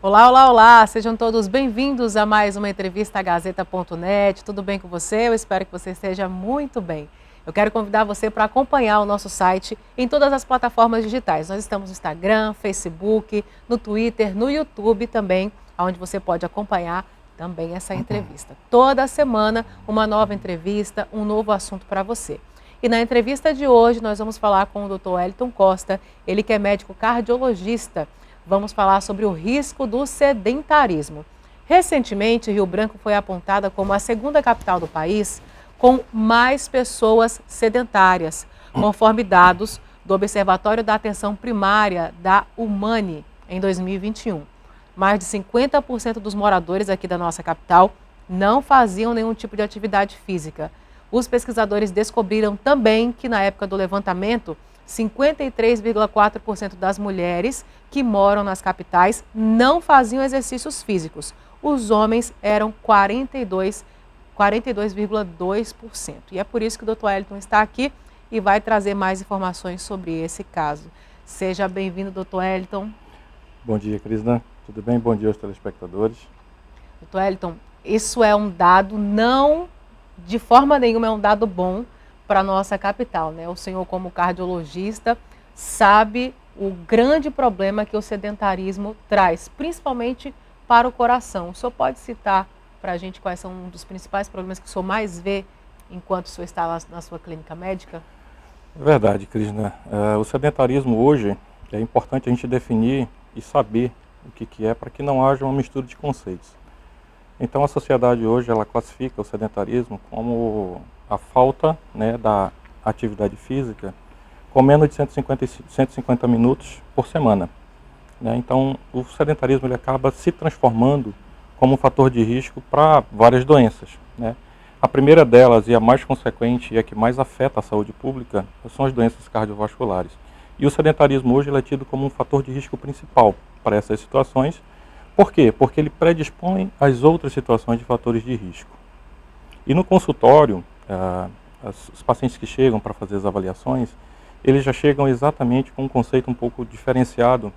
Olá, olá, olá! Sejam todos bem-vindos a mais uma entrevista à Gazeta.net. Tudo bem com você? Eu espero que você esteja muito bem. Eu quero convidar você para acompanhar o nosso site em todas as plataformas digitais. Nós estamos no Instagram, Facebook, no Twitter, no YouTube também, onde você pode acompanhar também essa entrevista. Toda semana, uma nova entrevista, um novo assunto para você. E na entrevista de hoje, nós vamos falar com o Dr. Wellington Costa, ele que é médico cardiologista. Vamos falar sobre o risco do sedentarismo. Recentemente, Rio Branco foi apontada como a segunda capital do país com mais pessoas sedentárias, conforme dados do Observatório da Atenção Primária da Humane em 2021. Mais de 50% dos moradores aqui da nossa capital não faziam nenhum tipo de atividade física. Os pesquisadores descobriram também que na época do levantamento, 53,4% das mulheres que moram nas capitais não faziam exercícios físicos. Os homens eram 42,2%. E é por isso que o Dr. Wellington está aqui e vai trazer mais informações sobre esse caso. Seja bem-vindo, Dr. Wellington. Bom dia, Crisna. Tudo bem? Bom dia aos telespectadores. Dr. Wellington, isso é um dado não, de forma nenhuma, é um dado bom para a nossa capital, né? O senhor, como cardiologista, sabe o grande problema que o sedentarismo traz, principalmente para o coração. O senhor pode citar para a gente quais são um dos principais problemas que o senhor mais vê enquanto o senhor está lá na sua clínica médica? É verdade, Crisna. O sedentarismo hoje é importante a gente definir e saber o que é para que não haja uma mistura de conceitos. Então a sociedade hoje ela classifica o sedentarismo como a falta, né, da atividade física com menos de 150 minutos por semana, né? Então o sedentarismo ele acaba se transformando como um fator de risco para várias doenças, né? A primeira delas e a mais consequente e a que mais afeta a saúde pública são as doenças cardiovasculares. E o sedentarismo hoje ele é tido como um fator de risco principal para essas situações. Por quê? Porque ele predispõe às outras situações de fatores de risco. E no consultório, os pacientes que chegam para fazer as avaliações, eles já chegam exatamente com um conceito um pouco diferenciado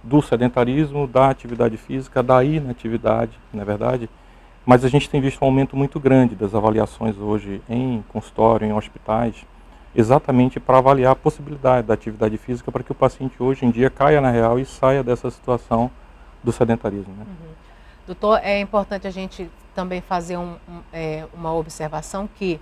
do sedentarismo, da atividade física, da inatividade, na verdade. Mas a gente tem visto um aumento muito grande das avaliações hoje em consultório, em hospitais, exatamente para avaliar a possibilidade da atividade física para que o paciente hoje em dia caia na real e saia dessa situação do sedentarismo, né? Doutor, é importante a gente também fazer uma observação que,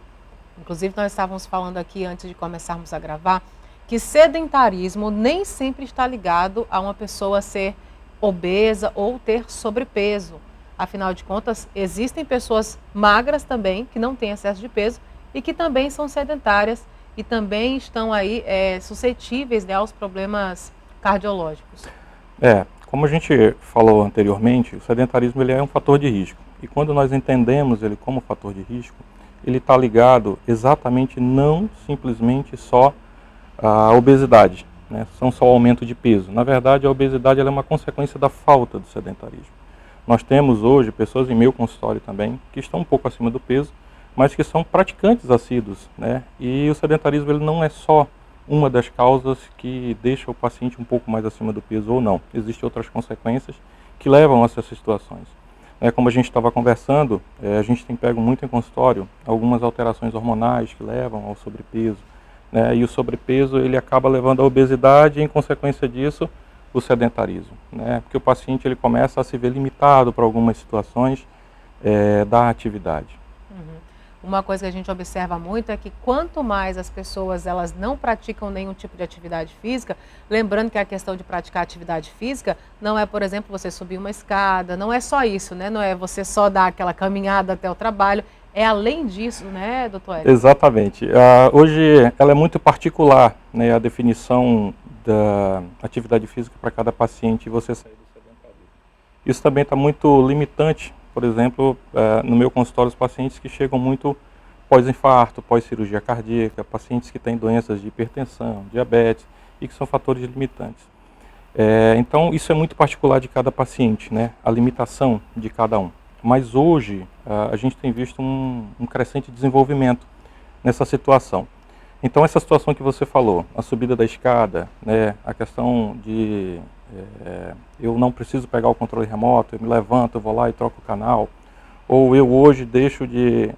inclusive nós estávamos falando aqui antes de começarmos a gravar, que sedentarismo nem sempre está ligado a uma pessoa ser obesa ou ter sobrepeso. Afinal de contas, existem pessoas magras também, que não têm excesso de peso e que também são sedentárias e também estão aí suscetíveis, né, aos problemas cardiológicos. Como a gente falou anteriormente, o sedentarismo ele é um fator de risco. E quando nós entendemos ele como fator de risco, ele está ligado exatamente não simplesmente só à obesidade, né? São só o aumento de peso. Na verdade, a obesidade ela é uma consequência da falta do sedentarismo. Nós temos hoje pessoas em meu consultório também que estão um pouco acima do peso, mas que são praticantes assíduos, né? E o sedentarismo ele não é só uma das causas que deixa o paciente um pouco mais acima do peso ou não. Existem outras consequências que levam a essas situações. Como a gente estava conversando, a gente tem pego muito em consultório algumas alterações hormonais que levam ao sobrepeso, né? E o sobrepeso ele acaba levando à obesidade e, em consequência disso, o sedentarismo, né? Porque o paciente ele começa a se ver limitado para algumas situações da atividade. Uma coisa que a gente observa muito é que quanto mais as pessoas elas não praticam nenhum tipo de atividade física, lembrando que a questão de praticar atividade física não é, por exemplo, você subir uma escada, não é só isso, né? Não é você só dar aquela caminhada até o trabalho, é além disso, né, doutor Wellington? Exatamente. Hoje ela é muito particular, né, a definição da atividade física para cada paciente e você sair do sedentarismo. Isso também está muito limitante. Por exemplo, no meu consultório, os pacientes que chegam muito pós-infarto, pós-cirurgia cardíaca, pacientes que têm doenças de hipertensão, diabetes e que são fatores limitantes. Então, isso é muito particular de cada paciente, né? A limitação de cada um. Mas hoje, a gente tem visto um crescente desenvolvimento nessa situação. Então essa situação que você falou, a subida da escada, né, a questão de eu não preciso pegar o controle remoto, eu me levanto, eu vou lá e troco o canal, ou eu hoje deixo de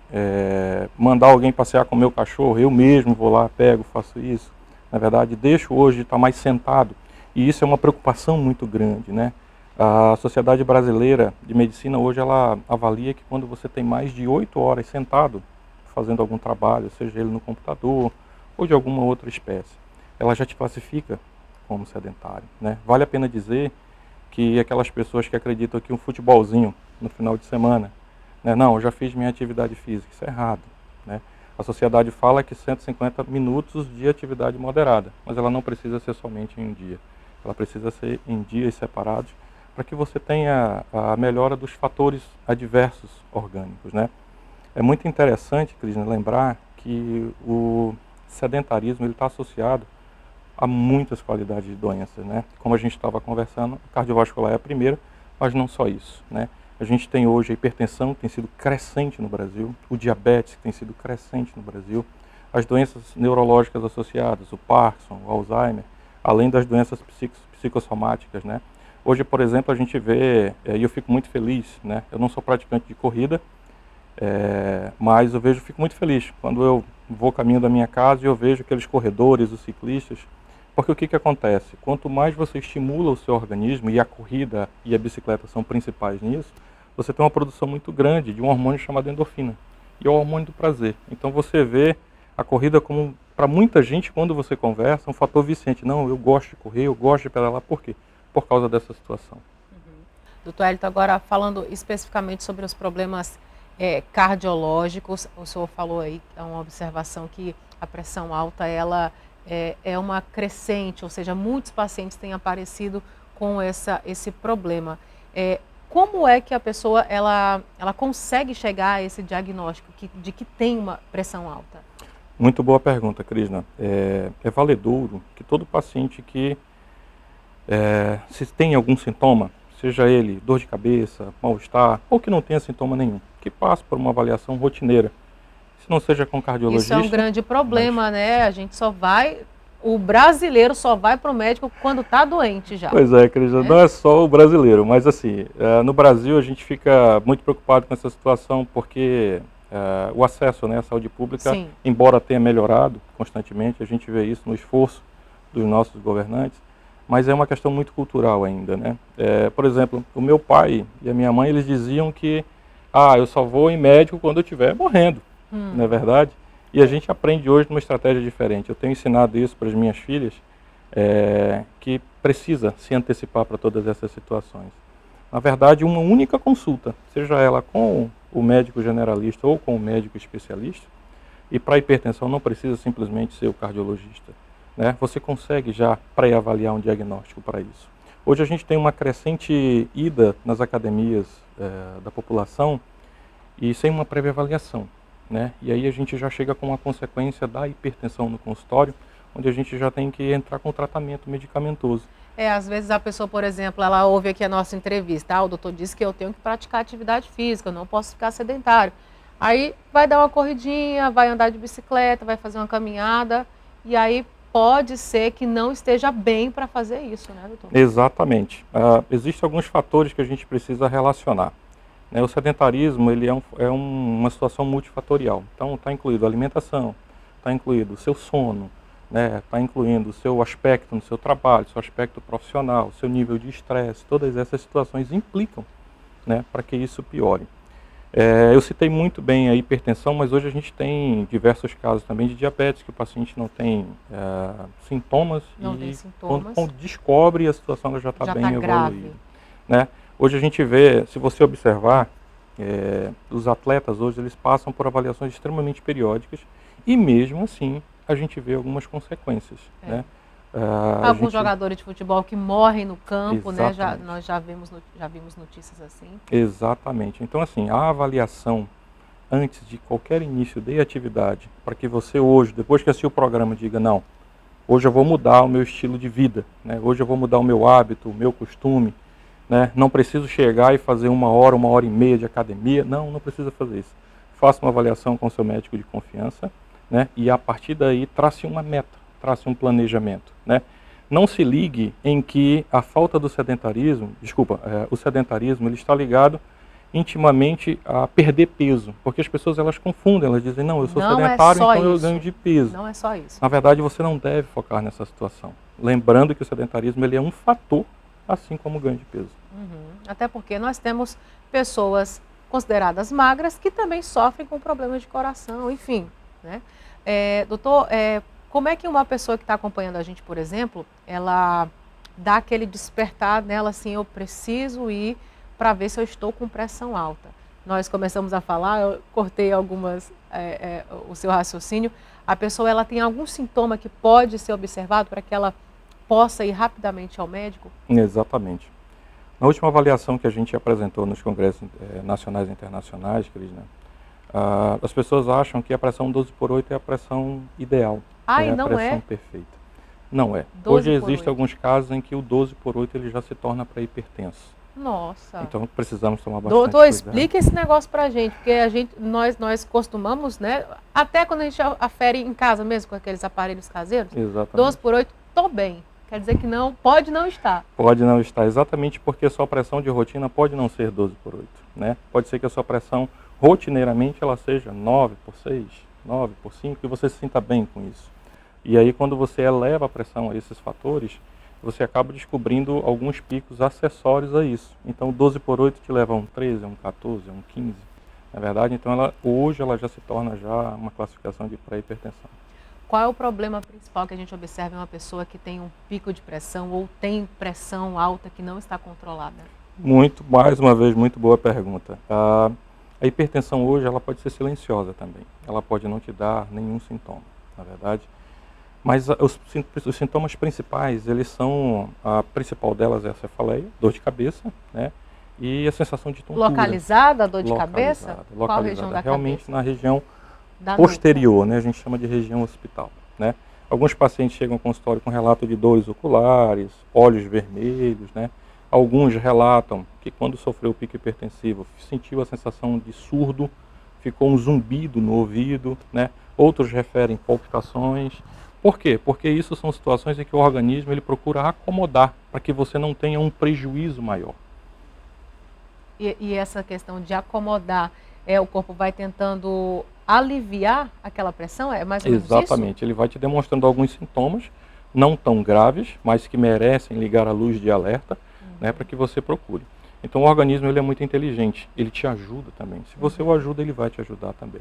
mandar alguém passear com o meu cachorro, eu mesmo vou lá, pego, faço isso. Na verdade, deixo hoje de estar mais sentado, e isso é uma preocupação muito grande, né? A Sociedade Brasileira de Medicina hoje ela avalia que quando você tem mais de 8 horas sentado, fazendo algum trabalho, seja ele no computador ou de alguma outra espécie, ela já te classifica como sedentário, né? Vale a pena dizer que aquelas pessoas que acreditam que um futebolzinho no final de semana, né, não, eu já fiz minha atividade física, isso é errado, né? A sociedade fala que 150 minutos de atividade moderada, mas ela não precisa ser somente em um dia. Ela precisa ser em dias separados para que você tenha a melhora dos fatores adversos orgânicos, né? É muito interessante, Cristina, lembrar que o sedentarismo está associado a muitas qualidades de doenças, né? Como a gente estava conversando, o cardiovascular é a primeira, mas não só isso, né? A gente tem hoje a hipertensão, que tem sido crescente no Brasil, o diabetes, que tem sido crescente no Brasil, as doenças neurológicas associadas, o Parkinson, o Alzheimer, além das doenças psicossomáticas, né? Hoje, por exemplo, a gente vê, e eu fico muito feliz, né? Eu não sou praticante de corrida, mas eu fico muito feliz quando eu vou caminho da minha casa e eu vejo aqueles corredores, os ciclistas, porque o que acontece? Quanto mais você estimula o seu organismo, e a corrida e a bicicleta são principais nisso, você tem uma produção muito grande de um hormônio chamado endorfina, e é o hormônio do prazer. Então você vê a corrida como, para muita gente, quando você conversa, um fator viciante. Não, eu gosto de correr, eu gosto de pedalar, por quê? Por causa dessa situação. Doutor Hélito, agora falando especificamente sobre os problemas cardiológicos, o senhor falou aí, é uma observação que a pressão alta, ela é uma crescente, ou seja, muitos pacientes têm aparecido com esse problema. Como é que a pessoa ela consegue chegar a esse diagnóstico de que tem uma pressão alta? Muito boa pergunta, Krishna. É valedouro que todo paciente que se tem algum sintoma, seja ele dor de cabeça, mal-estar, ou que não tenha sintoma nenhum, que passe por uma avaliação rotineira. Se não seja com cardiologista... Isso é um grande problema, né? A gente o brasileiro só vai para o médico quando está doente já. Pois é, Cristina, não é só o brasileiro, mas assim, no Brasil a gente fica muito preocupado com essa situação porque o acesso, né, à saúde pública, sim, embora tenha melhorado constantemente, a gente vê isso no esforço dos nossos governantes, mas é uma questão muito cultural ainda, né? Por exemplo, o meu pai e a minha mãe, eles diziam que eu só vou em médico quando eu estiver morrendo, não é verdade? E a gente aprende hoje numa estratégia diferente. Eu tenho ensinado isso para as minhas filhas, que precisa se antecipar para todas essas situações. Na verdade, uma única consulta, seja ela com o médico generalista ou com o médico especialista, e para hipertensão não precisa simplesmente ser o cardiologista, né? Você consegue já pré-avaliar um diagnóstico para isso. Hoje a gente tem uma crescente ida nas academias da população e sem uma prévia avaliação, né? E aí a gente já chega com a consequência da hipertensão no consultório, onde a gente já tem que entrar com tratamento medicamentoso. Às vezes a pessoa, por exemplo, ela ouve aqui a nossa entrevista, o doutor disse que eu tenho que praticar atividade física, eu não posso ficar sedentário. Aí vai dar uma corridinha, vai andar de bicicleta, vai fazer uma caminhada, e aí pode ser que não esteja bem para fazer isso, né, doutor? Exatamente. Existem alguns fatores que a gente precisa relacionar. O sedentarismo ele é uma situação multifatorial. Então está incluído a alimentação, está incluído o seu sono, está incluindo o seu aspecto no seu trabalho, seu aspecto profissional, seu nível de estresse. Todas essas situações implicam, para que isso piore. Eu citei muito bem a hipertensão, mas hoje a gente tem diversos casos também de diabetes, que o paciente não tem sintomas, quando descobre, a situação já está bem evoluída. Hoje a gente vê, se você observar, os atletas hoje eles passam por avaliações extremamente periódicas e mesmo assim a gente vê algumas consequências. Alguns jogadores de futebol que morrem no campo, nós já vimos notícias assim. Exatamente. Então assim, a avaliação antes de qualquer início de atividade, para que você hoje, depois que assistir o programa, diga, não, hoje eu vou mudar o meu estilo de vida, hoje eu vou mudar o meu hábito, o meu costume, não preciso chegar e fazer 1 hora e meia de academia, não precisa fazer isso. Faça uma avaliação com o seu médico de confiança, né? E a partir daí trace uma meta, trace um planejamento, né? Não se ligue em que a falta do sedentarismo, o sedentarismo ele está ligado intimamente a perder peso, porque as pessoas elas confundem, elas dizem, não, eu sou sedentário, então eu ganho de peso. Não é só isso. Na verdade, você não deve focar nessa situação. Lembrando que o sedentarismo ele é um fator, assim como o ganho de peso. Até porque nós temos pessoas consideradas magras que também sofrem com problemas de coração, enfim, né? Doutor, como é que uma pessoa que está acompanhando a gente, por exemplo, ela dá aquele despertar nela assim, eu preciso ir para ver se eu estou com pressão alta? Nós começamos a falar, eu cortei o seu raciocínio, a pessoa ela tem algum sintoma que pode ser observado para que ela possa ir rapidamente ao médico? Exatamente. Na última avaliação que a gente apresentou nos congressos nacionais e internacionais, Crisna, as pessoas acham que a pressão 12/8 é a pressão ideal, é a pressão perfeita. Não é. Hoje existem alguns casos em que o 12/8 ele já se torna pré-hipertenso. Nossa. Então precisamos tomar bastante cuidado. Doutor, explica esse negócio pra gente, porque nós costumamos, né, até quando a gente afere em casa mesmo, com aqueles aparelhos caseiros, Exatamente. 12/8, tô bem. Quer dizer que não, pode não estar. Pode não estar, exatamente porque a sua pressão de rotina pode não ser 12/8, né? Pode ser que a sua pressão, rotineiramente, ela seja 9/6, 9/5, e você se sinta bem com isso. E aí, quando você eleva a pressão a esses fatores, você acaba descobrindo alguns picos acessórios a isso. Então, o 12/8 te leva a um 13, a um 14, a um 15. Na verdade, então, hoje ela já se torna já uma classificação de pré-hipertensão. Qual é o problema principal que a gente observa em uma pessoa que tem um pico de pressão ou tem pressão alta que não está controlada? Mais uma vez, muito boa pergunta. A hipertensão hoje ela pode ser silenciosa também. Ela pode não te dar nenhum sintoma, na verdade. Mas os sintomas principais, eles são, a principal delas é a cefaleia, dor de cabeça, né? E a sensação de tontura. Localizada a dor de cabeça? Qual região da realmente cabeça? Na região posterior, né? A gente chama de região hospital, né? Alguns pacientes chegam ao consultório com relato de dores oculares, olhos vermelhos, né? Alguns relatam que quando sofreu o pico hipertensivo, sentiu a sensação de surdo, ficou um zumbido no ouvido, né? Outros referem palpitações. Por quê? Porque isso são situações em que o organismo ele procura acomodar para que você não tenha um prejuízo maior. E essa questão de acomodar, o corpo vai tentando aliviar aquela pressão? É mais ou menos isso? Exatamente. Ele vai te demonstrando alguns sintomas, não tão graves, mas que merecem ligar a luz de alerta, né, para que você procure. Então o organismo ele é muito inteligente, ele te ajuda também. Se você o ajuda, ele vai te ajudar também.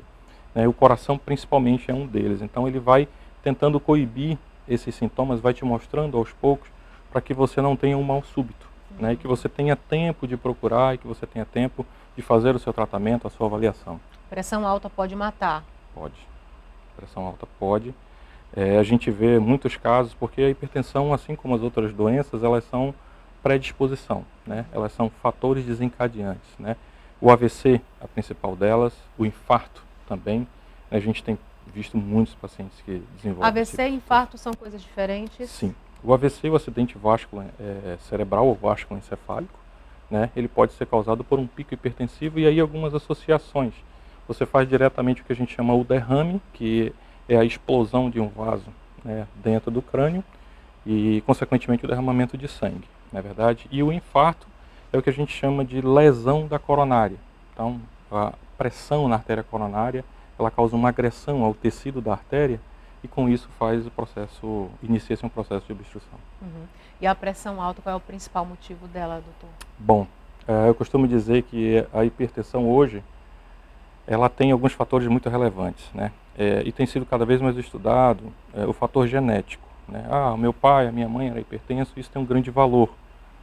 O coração principalmente é um deles, então ele vai tentando coibir esses sintomas, vai te mostrando aos poucos para que você não tenha um mal súbito, né? E que você tenha tempo de procurar e que você tenha tempo de fazer o seu tratamento, a sua avaliação. Pressão alta pode matar? Pode. Pressão alta pode. A gente vê muitos casos, porque a hipertensão, assim como as outras doenças, elas são predisposição, né? Elas são fatores desencadeantes, né? O AVC, a principal delas, o infarto também, a gente tem visto muitos pacientes que desenvolvem... AVC e infarto são coisas diferentes? Sim. O AVC, o acidente cerebral ou vasculoencefálico, né? Ele pode ser causado por um pico hipertensivo e aí algumas associações. Você faz diretamente o que a gente chama o derrame, que é a explosão de um vaso, né, dentro do crânio e, consequentemente, o derramamento de sangue, não é verdade? E o infarto é o que a gente chama de lesão da coronária. Então, a pressão na artéria coronária ela causa uma agressão ao tecido da artéria e com isso inicia-se um processo de obstrução. E a pressão alta, qual é o principal motivo dela, doutor? Bom, eu costumo dizer que a hipertensão hoje, ela tem alguns fatores muito relevantes, né? E tem sido cada vez mais estudado o fator genético, né? O meu pai, a minha mãe era hipertenso, isso tem um grande valor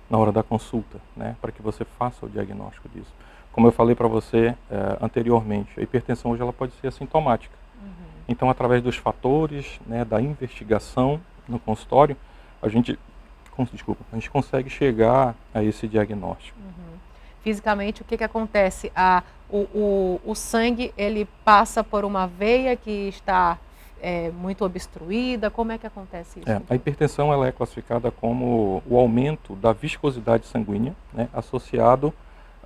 na hora da consulta, né? Para que você faça o diagnóstico disso. Como eu falei para você anteriormente, a hipertensão hoje ela pode ser assintomática. Então, através dos fatores, né, da investigação no consultório, a gente consegue chegar a esse diagnóstico. Fisicamente, o que acontece? O sangue ele passa por uma veia que está muito obstruída? Como é que acontece isso? A hipertensão ela é classificada como o aumento da viscosidade sanguínea, né, associado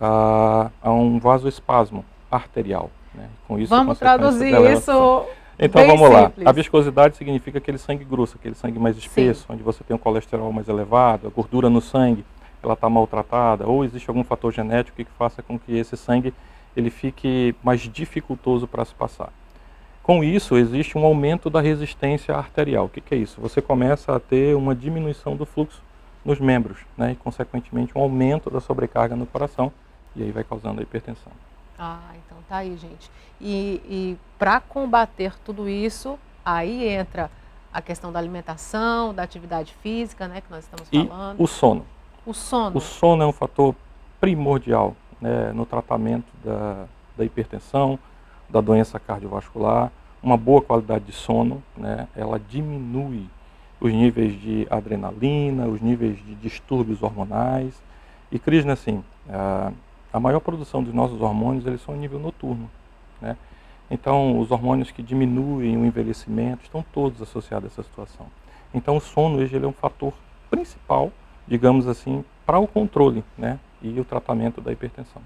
a um vasoespasmo arterial. Né? Com isso, vamos traduzir isso Então Bem vamos lá. simples. A viscosidade significa aquele sangue grosso, aquele sangue mais espesso, onde você tem um colesterol mais elevado, a gordura no sangue, ela está maltratada, ou existe algum fator genético que faça com que esse sangue ele fique mais dificultoso para se passar. Com isso, existe um aumento da resistência arterial. O que é isso? Você começa a ter uma diminuição do fluxo nos membros, né? E, consequentemente, um aumento da sobrecarga no coração, e aí vai causando a hipertensão. Então tá aí, gente. E para combater tudo isso, aí entra a questão da alimentação, da atividade física, né, que nós estamos falando. E o sono. O sono. O sono é um fator primordial, né, no tratamento da hipertensão, da doença cardiovascular. Uma boa qualidade de sono, né, ela diminui os níveis de adrenalina, os níveis de distúrbios hormonais. E, Krishna, assim, a maior produção dos nossos hormônios, eles são a nível noturno, né? Então, os hormônios que diminuem o envelhecimento estão todos associados a essa situação. Então, o sono hoje ele é um fator principal, digamos assim, para o controle, né, e o tratamento da hipertensão.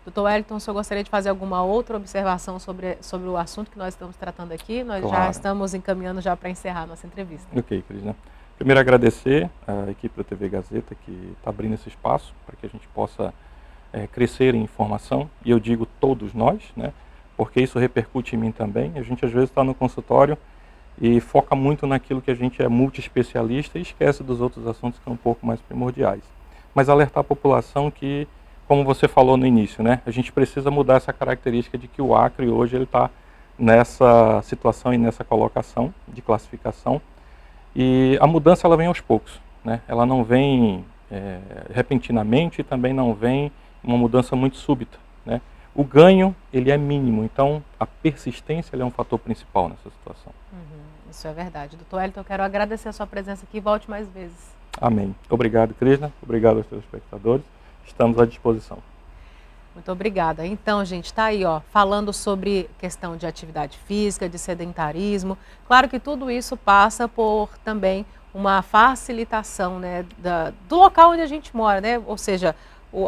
Doutor Wellington, o senhor gostaria de fazer alguma outra observação sobre o assunto que nós estamos tratando aqui? Nós já estamos encaminhando já para encerrar a nossa entrevista. Ok, Cris. Primeiro, agradecer a equipe da TV Gazeta que está abrindo esse espaço para que a gente possa crescer em informação, e eu digo todos nós, né, porque isso repercute em mim também. A gente às vezes está no consultório e foca muito naquilo que a gente é multi-especialista e esquece dos outros assuntos que são um pouco mais primordiais. Mas alertar a população que, como você falou no início, né, a gente precisa mudar essa característica de que o Acre hoje ele está nessa situação e nessa colocação de classificação. E a mudança ela vem aos poucos, né? Ela não vem repentinamente e também não vem uma mudança muito súbita, né? O ganho ele é mínimo, então a persistência ele é um fator principal nessa situação. Isso é verdade. Doutor Wellington, eu quero agradecer a sua presença aqui e volte mais vezes. Amém. Obrigado, Krishna. Obrigado aos telespectadores. Estamos à disposição. Muito obrigada. Então, gente, está aí, ó, falando sobre questão de atividade física, de sedentarismo. Claro que tudo isso passa por também uma facilitação, né, do local onde a gente mora, né? Ou seja,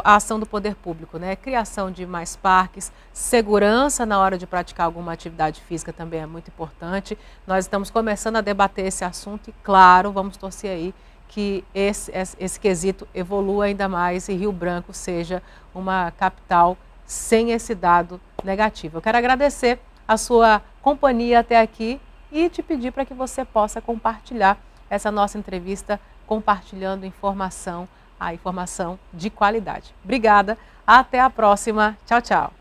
a ação do poder público, né? Criação de mais parques, segurança na hora de praticar alguma atividade física também é muito importante. Nós estamos começando a debater esse assunto e, claro, vamos torcer aí que esse quesito evolua ainda mais e Rio Branco seja uma capital sem esse dado negativo. Eu quero agradecer a sua companhia até aqui e te pedir para que você possa compartilhar essa nossa entrevista, compartilhando informação, a informação de qualidade. Obrigada, até a próxima. Tchau, tchau.